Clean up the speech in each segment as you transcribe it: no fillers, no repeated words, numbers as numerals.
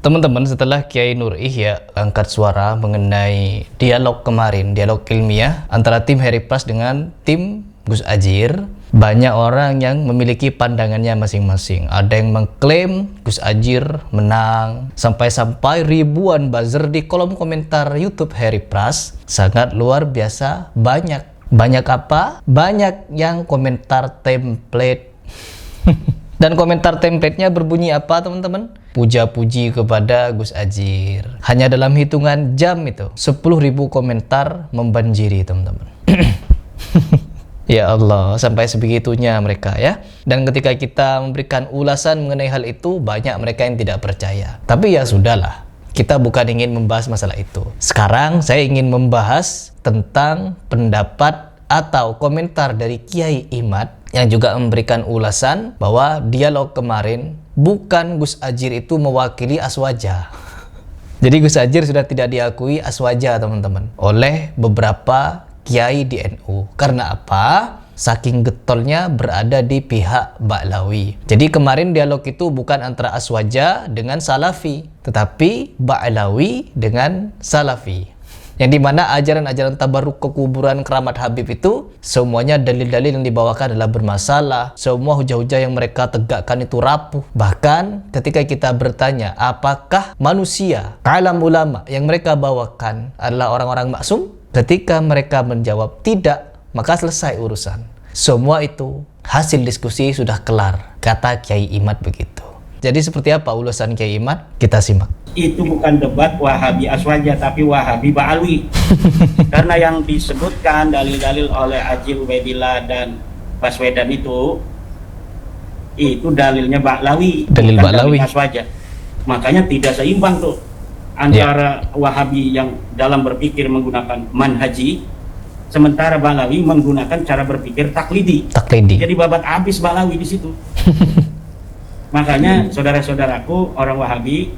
Teman-teman, setelah Kiai Nur Ihya angkat suara mengenai dialog kemarin, dialog ilmiah antara tim Heri Pras dengan tim Gus Adjir, banyak orang yang memiliki pandangannya masing-masing. Ada yang mengklaim Gus Adjir menang, sampai-sampai ribuan buzzer di kolom komentar YouTube Heri Pras sangat luar biasa banyak. Banyak apa? Banyak yang komentar template. Dan komentar template-nya berbunyi apa, teman-teman? Puja-puji kepada Gus Adjir. Hanya dalam hitungan jam itu 10.000 komentar membanjiri, teman-teman. Ya Allah, sampai sebegitunya mereka ya. Dan ketika kita memberikan ulasan mengenai hal itu, banyak mereka yang tidak percaya. Tapi ya sudahlah, kita bukan ingin membahas masalah itu. Sekarang saya ingin membahas tentang pendapat atau komentar dari Kiai Imad yang juga memberikan ulasan bahwa dialog kemarin bukan Gus Adjir itu mewakili Aswaja. Jadi Gus Adjir sudah tidak diakui Aswaja, teman-teman, oleh beberapa kiai di NU. Karena apa? Saking getolnya berada di pihak Ba'lawi. Jadi kemarin dialog itu bukan antara Aswaja dengan Salafi, tetapi Ba'lawi dengan Salafi. Yang dimana ajaran-ajaran tabaruk ke kuburan keramat Habib itu semuanya dalil-dalil yang dibawakan adalah bermasalah. Semua hujah-hujah yang mereka tegakkan itu rapuh. Bahkan ketika kita bertanya apakah manusia, kalam ulama yang mereka bawakan adalah orang-orang maksum, ketika mereka menjawab tidak, maka selesai urusan. Semua itu hasil diskusi sudah kelar, kata Kiai Imad begitu. Jadi seperti apa ulasan Kiai Imad? Kita simak. Itu bukan debat Wahabi Aswaja, tapi Wahabi Ba'alwi. Karena yang disebutkan dalil-dalil oleh Haji Ubaidillah dan Baswedan itu dalilnya Ba'lawi, dalil bukan Ba'lawi. dalil Aswaja. Makanya tidak seimbang tuh antara Wahabi yang dalam berpikir menggunakan manhaji, sementara Ba'lawi menggunakan cara berpikir taklidi. Jadi babat habis Ba'lawi di situ. Makanya saudara-saudaraku orang Wahabi,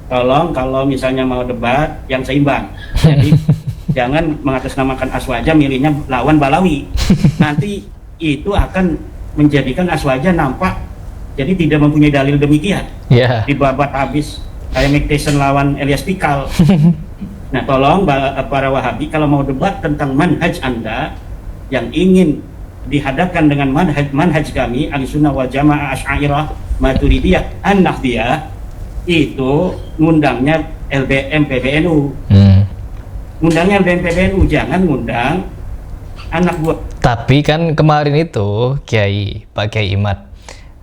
tolong kalau misalnya mau debat yang seimbang. Jadi jangan mengatasnamakan Aswaja milihnya lawan Ba'lawi. Nanti itu akan menjadikan Aswaja nampak jadi tidak mempunyai dalil demikian. Dibabat habis kayak Mike Tyson lawan Elias Pikal. Nah, tolong para Wahabi kalau mau debat tentang manhaj Anda yang ingin dihadapkan dengan manhaj kami Ahlussunnah wal Jamaah Asy'ariyah Maturidiyah An-Nahdiyah, itu ngundangnya LBM PBNU. Ngundangnya LBM PBNU, jangan ngundang anak buah. Tapi kan kemarin itu Pak Kiai Imad,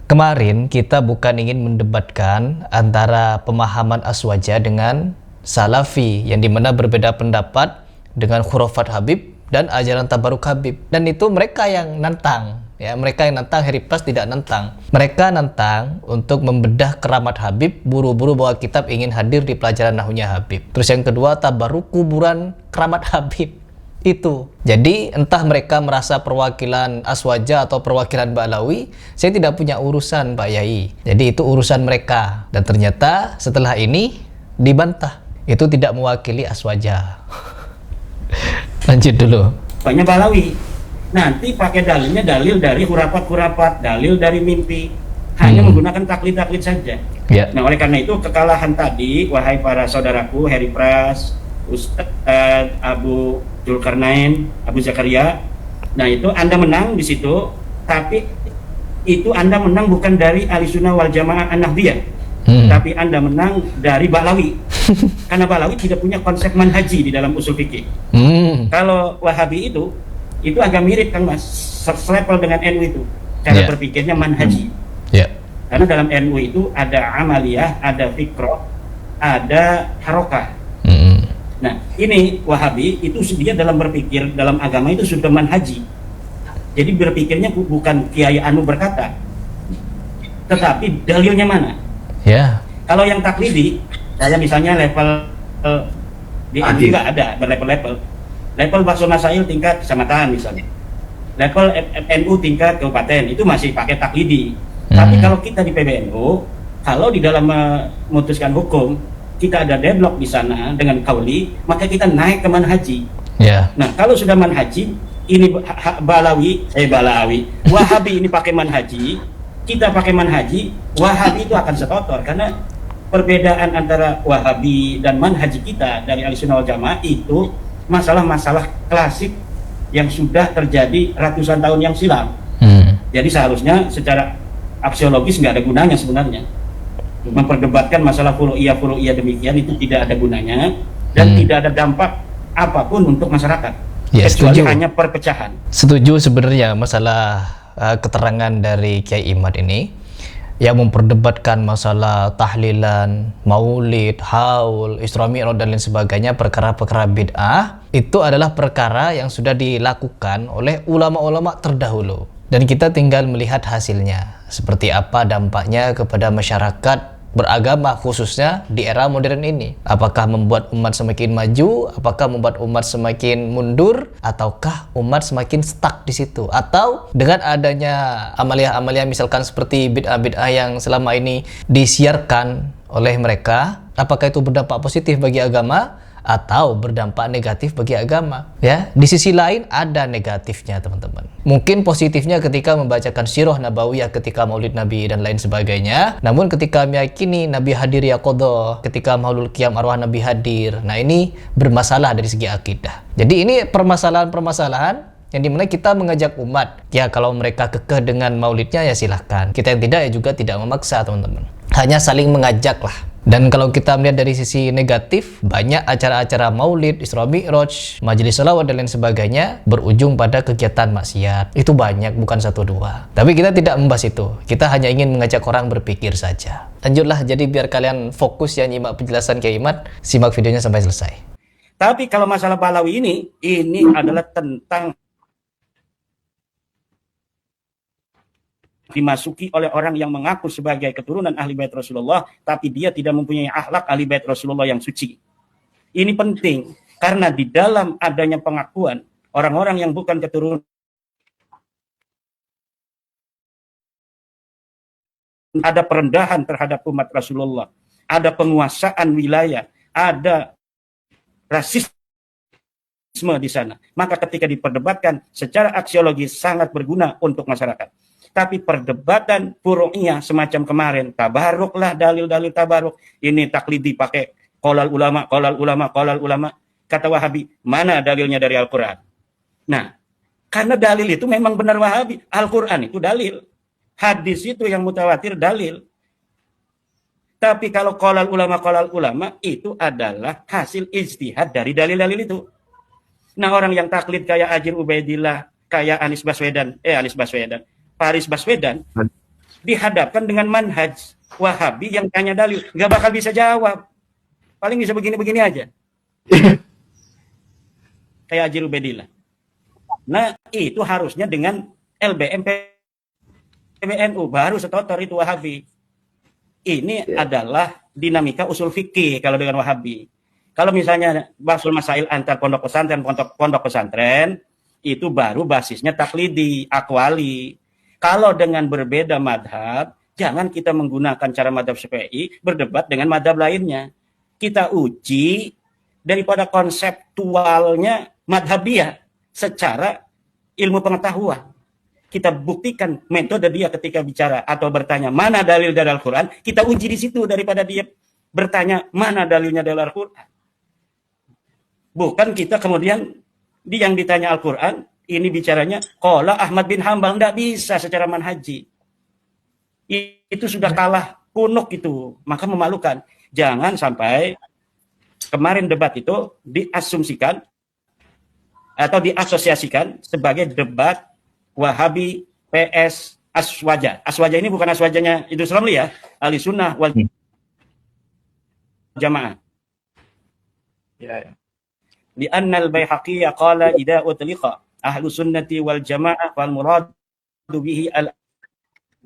kemarin kita bukan ingin mendebatkan antara pemahaman Aswaja dengan Salafi yang dimana berbeda pendapat dengan khurafat Habib dan ajaran tabaruk Habib, dan itu mereka yang nantang ya, mereka yang nantang. Heri Pras tidak nantang, mereka nantang untuk membedah keramat Habib, buru-buru bawa kitab ingin hadir di pelajaran nahunya Habib. Terus yang kedua tabaruk kuburan keramat Habib itu. Jadi entah mereka merasa perwakilan Aswaja atau perwakilan Ba'lawi, saya tidak punya urusan Pak Yai. Jadi itu urusan mereka, dan ternyata setelah ini dibantah itu tidak mewakili Aswaja. Lanjut dulu. Banyak Ba'lawi. Nanti pakai dalilnya dalil dari khurafat-khurafat, dalil dari mimpi. Hanya menggunakan taklid-taklid saja. Nah, oleh karena itu kekalahan tadi, wahai para saudaraku Heri Pras, Ustadz Abu Zulkarnain, Abu Zakaria. Nah, itu Anda menang di situ, tapi itu Anda menang bukan dari Ahlussunnah wal Jamaah An-Nahdiyah. Tapi Anda menang dari Ba'lawi. Karena Ba'lawi tidak punya konsep manhaji di dalam usul fikih. Kalau Wahabi itu agak mirip Kang Mas, selevel dengan NU itu. Cara berpikirnya manhaji. Karena dalam NU itu ada amaliyah, ada fikroh, ada harokah. Nah, ini Wahabi itu dia dalam berpikir dalam agama itu sudah manhaji. Jadi berpikirnya bukan Kiai Anu berkata, tetapi dalilnya mana? Kalau yang taklidi, saya misalnya level di NU juga ada berlevel-level. Level Bakso Masail tingkat kecamatan misalnya. Level NU tingkat kabupaten itu masih pakai taklidi. Tapi kalau kita di PBNU, kalau di dalam memutuskan hukum kita ada deadlock di sana dengan kauli, maka kita naik ke manhaji. Nah, kalau sudah manhaji, ini Ba'lawi, Wahabi ini pakai manhaji, kita pakai manhaji, Wahabi itu akan setotor karena perbedaan antara Wahabi dan manhaj kita dari Ahlussunnah wal Jamaah itu masalah-masalah klasik yang sudah terjadi ratusan tahun yang silam. Jadi seharusnya secara aksiologis nggak ada gunanya sebenarnya memperdebatkan masalah furu'iyah demikian, itu tidak ada gunanya dan tidak ada dampak apapun untuk masyarakat, ya, kecuali setuju. hanya perpecahan. Setuju sebenarnya masalah keterangan dari Kiai Imad ini yang memperdebatkan masalah tahlilan, maulid, haul, Isra Mi'raj dan lain sebagainya, perkara-perkara bid'ah, itu adalah perkara yang sudah dilakukan oleh ulama-ulama terdahulu. Dan kita tinggal melihat hasilnya, seperti apa dampaknya kepada masyarakat beragama khususnya di era modern ini. Apakah membuat umat semakin maju, apakah membuat umat semakin mundur, ataukah umat semakin stuck di situ? Atau dengan adanya amalia-amalia misalkan seperti bid'ah-bid'ah yang selama ini disiarkan oleh mereka, apakah itu berdampak positif bagi agama atau berdampak negatif bagi agama? Ya, di sisi lain ada negatifnya, teman-teman. Mungkin positifnya ketika membacakan sirah nabawiyah ketika maulid Nabi dan lain sebagainya. Namun ketika meyakini Nabi hadir ya qadha, ketika maulul qiyam arwah Nabi hadir, nah ini bermasalah dari segi akidah. Jadi ini permasalahan-permasalahan yang dimana kita mengajak umat, ya kalau mereka kekeh dengan maulidnya ya silahkan, kita yang tidak ya juga tidak memaksa, teman-teman. Hanya saling mengajak lah. Dan kalau kita melihat dari sisi negatif, banyak acara-acara maulid, Isra Mi'raj, majelis salawat dan lain sebagainya berujung pada kegiatan maksiat. Itu banyak, bukan satu dua. Tapi kita tidak membahas itu. Kita hanya ingin mengajak orang berpikir saja. Lanjutlah, jadi biar kalian fokus ya nyimak penjelasan Kiai Imad, simak videonya sampai selesai. Tapi kalau masalah Balawi ini adalah tentang dimasuki oleh orang yang mengaku sebagai keturunan ahli bait Rasulullah, tapi dia tidak mempunyai akhlak ahli bait Rasulullah yang suci. Ini penting, karena di dalam adanya pengakuan orang-orang yang bukan keturunan, ada perendahan terhadap umat Rasulullah, ada penguasaan wilayah, ada rasisme di sana. Maka ketika diperdebatkan secara aksiologis sangat berguna untuk masyarakat. Tapi perdebatan furu'iyah semacam kemarin, tabaruklah, dalil-dalil tabaruk, ini taklidi pakai qolal ulama, kata Wahabi, mana dalilnya dari Al-Quran? Nah, karena dalil itu memang benar Wahabi, Al-Quran itu dalil, hadis itu yang mutawatir dalil. Tapi kalau qolal ulama itu adalah hasil ijtihad dari dalil-dalil itu. Nah, orang yang taklid kayak Ajir Ubaidillah, kayak Faris Baswedan dihadapkan dengan manhaj Wahabi yang tanya dalil, nggak bakal bisa jawab, paling bisa begini-begini aja. Kayak Ajir Ubaidillah. Nah, itu harusnya dengan LBM PBNU baru setotor itu Wahabi. Ini adalah dinamika usul fikih kalau dengan Wahabi. Kalau misalnya basul masail antar pondok pesantren itu baru basisnya taklidi, akwali. Kalau dengan berbeda madhab, jangan kita menggunakan cara madhab Syafi'i berdebat dengan madhab lainnya. Kita uji daripada konseptualnya madhabiyah secara ilmu pengetahuan. Kita buktikan metode dia ketika bicara atau bertanya mana dalil dari Al-Quran, kita uji di situ daripada dia bertanya mana dalilnya dari Al-Quran. Bukan kita kemudian yang ditanya Al-Quran, ini bicaranya qala Ahmad bin Hambal, nggak bisa secara manhaji. Itu sudah kalah punuk itu, maka memalukan. Jangan sampai kemarin debat itu diasumsikan atau diasosiasikan sebagai debat Wahabi PS Aswaja. Aswaja ini bukan aswajanya Idrus Ramli ya, Ahlussunnah wal Jamaah. Ya. Di annal Baihaqi qala idza utliqa Ahlussunnati wal Jamaah wal muradu bihi al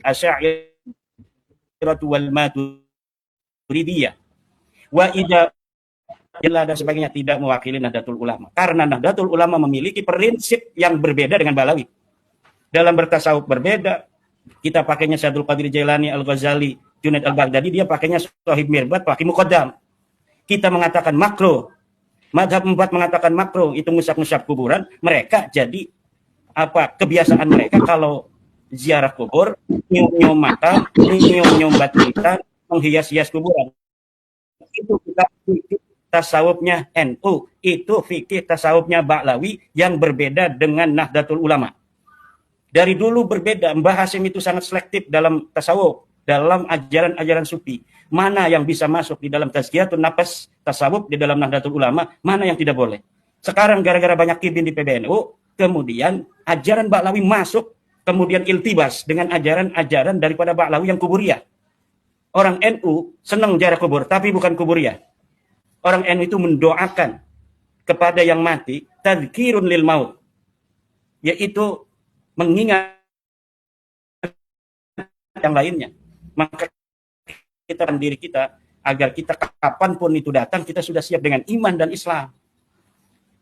asy'ariyah wal maturidiyah wa idza dan sebagainya tidak mewakili Nahdlatul Ulama, karena Nahdlatul Ulama memiliki prinsip yang berbeda dengan Balawi. Dalam bertasawuf berbeda, kita pakainya Syaikhul Qadir Jailani, Al-Ghazali, Junaid Al-Baghdadi, dia pakainya Shahib Mirbat, pakai Muqaddam. Kita mengatakan makro, madhab 4 mengatakan makro, itu ngusap-ngusap kuburan. Mereka jadi kebiasaan mereka kalau ziarah kubur, nyium-nyium mata, nyium-nyium batu hitam, menghias-hias kuburan. Itu kita fikih tasawufnya NU, itu fikih tasawufnya Ba'lawi yang berbeda dengan Nahdlatul Ulama. Dari dulu berbeda. Mbah Hasim itu sangat selektif dalam tasawuf, dalam ajaran-ajaran sufi. Mana yang bisa masuk di dalam tazkiyatun nafas tasawuf di dalam Nahdlatul Ulama, mana yang tidak boleh. Sekarang gara-gara banyak kibin di PBNU, kemudian ajaran Ba'lawi masuk, kemudian iltibas dengan ajaran-ajaran daripada Ba'lawi yang kuburiyah. Orang NU senang ziarah kubur, tapi bukan kuburiyah. Orang NU itu mendoakan kepada yang mati, tadzkirun lil maut, yaitu mengingat yang lainnya. Maka kita dan diri kita, agar kita kapanpun itu datang, kita sudah siap dengan iman dan Islam.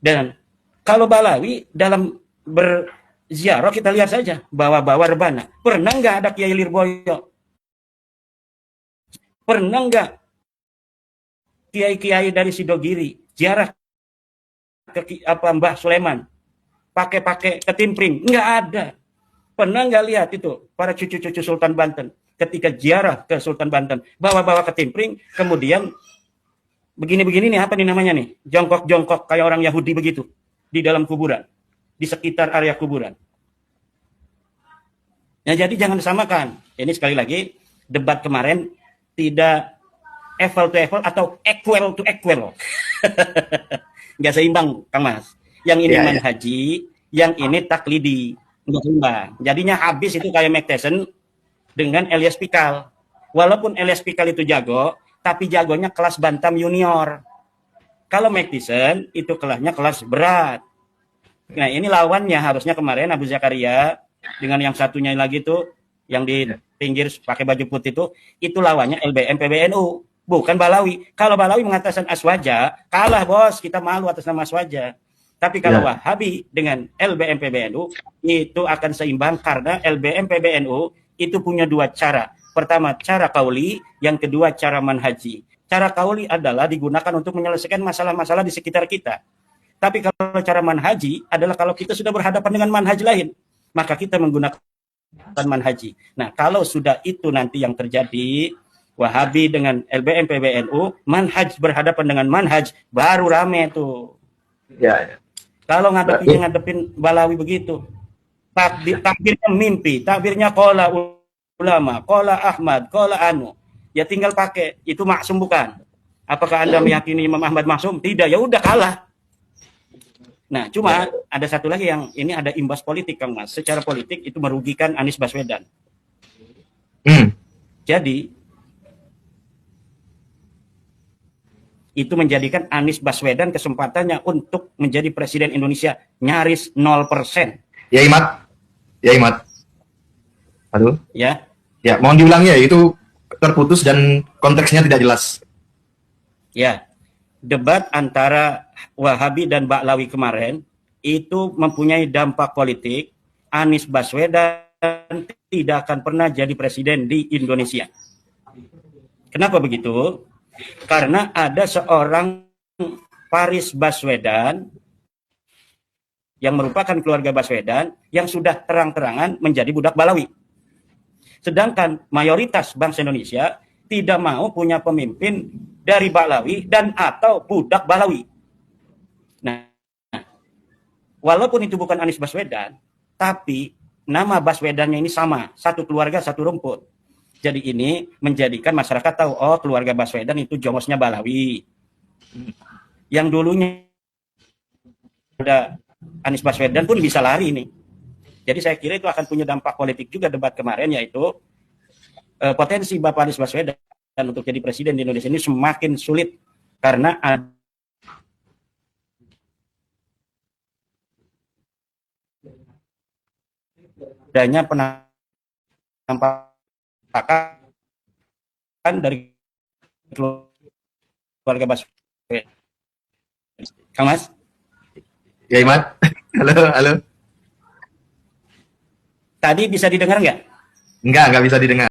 Dan kalau Ba'lawi dalam berziarah, kita lihat saja, bawa-bawa rebana. Pernah nggak ada Kiai Lirboyo? Pernah nggak kiai-kiai dari Sidogiri ziarah ke Mbah Sulaiman pakai ketimpring? Nggak ada. Pernah nggak lihat itu para cucu-cucu Sultan Banten ketika ziarah ke Sultan Banten bawa-bawa ketimpring, kemudian begini-begini nih, apa nih namanya nih, jongkok-jongkok kayak orang Yahudi begitu di dalam kuburan, di sekitar area kuburan. Ya, jadi jangan disamakan. Ini sekali lagi, debat kemarin tidak apple to apple atau equal to equal. Nggak seimbang, Kang Mas. Yang ini manhaji, yang ini taklidi. Nggak seimbang. Jadinya habis itu kayak Mike Tyson dengan Elias Pikal. Walaupun Elias Pikal itu jago, tapi jagonya kelas bantam junior. Kalau Mike Tyson itu kelasnya kelas berat. Nah, ini lawannya harusnya kemarin Abu Zakaria dengan yang satunya lagi tuh yang di pinggir pakai baju putih itu lawannya LBM PBNU, bukan Ba'lawi. Kalau Ba'lawi mengatakan Aswaja, kalah bos, kita malu atas nama Aswaja. Tapi kalau Wahabi dengan LBM PBNU itu akan seimbang, karena LBM PBNU itu punya dua cara. Pertama, cara kauli, yang kedua cara manhaji. Cara kauli adalah digunakan untuk menyelesaikan masalah-masalah di sekitar kita. Tapi kalau cara manhaji adalah kalau kita sudah berhadapan dengan manhaj lain, maka kita menggunakan manhaji. Nah, kalau sudah itu nanti yang terjadi, Wahabi dengan LBM PBNU, manhaj berhadapan dengan manhaj, baru rame tuh. Ya. Kalau ngadepin Ba'lawi begitu, takbirnya mimpi, takbirnya qala ulama, qala Ahmad, qala anu. Ya tinggal pakai, itu maksum bukan? Apakah Anda meyakini Imam Ahmad maksum? Tidak, ya udah kalah. Nah, cuma ada satu lagi yang ini ada imbas politik, Kang Mas. Secara politik itu merugikan Anies Baswedan. Jadi, itu menjadikan Anies Baswedan kesempatannya untuk menjadi Presiden Indonesia nyaris 0%. Ya, Imat. Ya, Imat. Aduh. Ya. Ya, mohon diulangi ya, itu terputus dan konteksnya tidak jelas. Ya. Debat antara Wahabi dan Ba'lawi kemarin itu mempunyai dampak politik. Anies Baswedan tidak akan pernah jadi presiden di Indonesia. Kenapa begitu? Karena ada seorang Faris Baswedan yang merupakan keluarga Baswedan yang sudah terang-terangan menjadi budak Ba'lawi. Sedangkan mayoritas bangsa Indonesia tidak mau punya pemimpin dari Ba'lawi dan atau budak Ba'lawi. Nah, walaupun itu bukan Anies Baswedan, tapi nama Baswedannya ini sama, satu keluarga, satu rumput. Jadi ini menjadikan masyarakat tahu, oh keluarga Baswedan itu jongosnya Ba'lawi. Yang dulunya ada Anies Baswedan pun bisa lari ini. Jadi saya kira itu akan punya dampak politik juga debat kemarin, yaitu potensi Bapak Anies Baswedan untuk jadi presiden di Indonesia ini semakin sulit karena adanya penampakan dari keluarga Baswedan. Kang Mas? Ya, Imat. Halo, halo. Tadi bisa didengar nggak? Enggak bisa didengar.